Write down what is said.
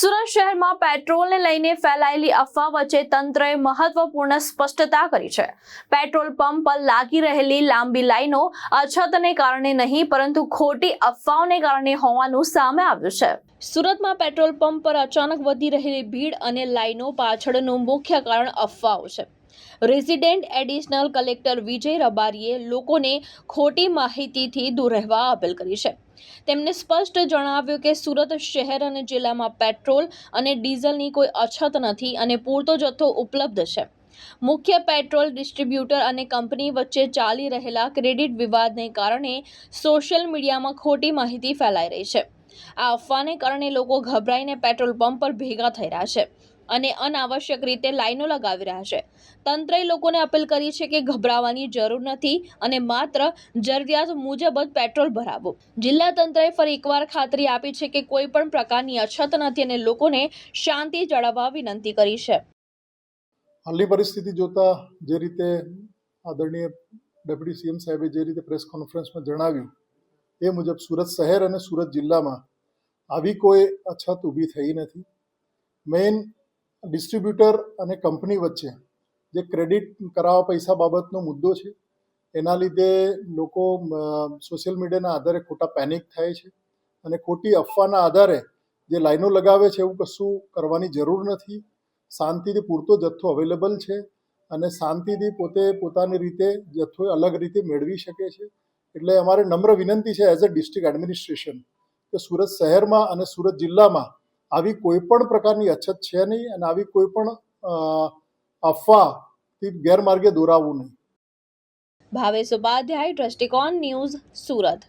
સુરત શહેરમાં પેટ્રોલને લઈને ફેલાયેલી અફવા વચ્ચે તંત્રએ મહત્વપૂર્ણ સ્પષ્ટતા કરી છે। પેટ્રોલ પંપ પર લાગી રહેલી લાંબી લાઈનો અછતને કારણે નહીં પરંતુ ખોટી અફવાઓને કારણે હોવાનું સામે આવ્યું છે। સુરતમાં પેટ્રોલ પંપ પર અચાનક વધી રહેલી ભીડ અને લાઈનો પાછળનું મુખ્ય કારણ અફવાઓ છે। રેસિડેન્ટ એડિશનલ કલેક્ટર વિજય રબારીએ લોકોને ખોટી માહિતીથી દૂર રહેવા અપીલ કરી છે। તેમણે સ્પષ્ટ જણાવ્યું કે સુરત શહેર અને જિલ્લામાં પેટ્રોલ અને ડીઝલની કોઈ અછત નથી અને પૂરતો જથ્થો ઉપલબ્ધ છે। મુખ્ય પેટ્રોલ ડિસ્ટ્રીબ્યુટર અને કંપની વચ્ચે ચાલી રહેલા ક્રેડિટ વિવાદને કારણે સોશિયલ મીડિયામાં ખોટી માહિતી ફેલાઈ રહી છે। આ અફવાને કારણે લોકો ગભરાઈને પેટ્રોલ પંપ પર ભેગા થઈ રહ્યા છે અને અનાવશ્યક રીતે લાઈનો લગાવી રહ્યા છે। તંત્રએ લોકોને અપીલ કરી છે કે ગભરાવાની જરૂર નથી અને માત્ર જરૂરિયાત મુજબ જ પેટ્રોલ ભરાવો। જિલ્લા તંત્રએ ફરી એકવાર ખાતરી આપી છે કે કોઈ પણ પ્રકારની અછત નથી અને લોકોને શાંતિ જાળવવા વિનંતી કરી છે। હાલની પરિસ્થિતિ જોતા જે રીતે આદરણીય ડેપ્યુટી સીએમ સાહેબે જે રીતે પ્રેસ કોન્ફરન્સમાં જણાવ્યું એ મુજબ સુરત શહેર અને સુરત જિલ્લામાં આવી કોઈ અછત ઊભી થઈ નથી। મેઇન ડિસ્ટ્રીબ્યુટર અને કંપની વચ્ચે જે ક્રેડિટ કરાવવા પૈસા બાબતનો મુદ્દો છે એના લીધે લોકો સોશિયલ મીડિયાના આધારે ખોટા પેનિક થાય છે અને ખોટી અફવાના આધારે જે લાઈનો લગાવે છે એવું કશું કરવાની જરૂર નથી। શાંતિથી પૂરતો જથ્થો અવેલેબલ છે અને શાંતિથી પોતે પોતાની રીતે જથ્થો અલગ રીતે મેળવી શકે છે। એટલે અમારે નમ્ર વિનંતી છે એઝ અ ડિસ્ટ્રિક્ટ એડમિનિસ્ટ્રેશન કે સુરત શહેરમાં અને સુરત જિલ્લામાં આવી કોઈ પણ પ્રકારની અછત છે નહીં અને આવી કોઈ પણ અફવાથી ગેરમાર્ગે દોરાવવું નહીં। ભાવેશ ઉપાધ્યાય, દ્રષ્ટિકોણ ન્યૂઝ, સુરત।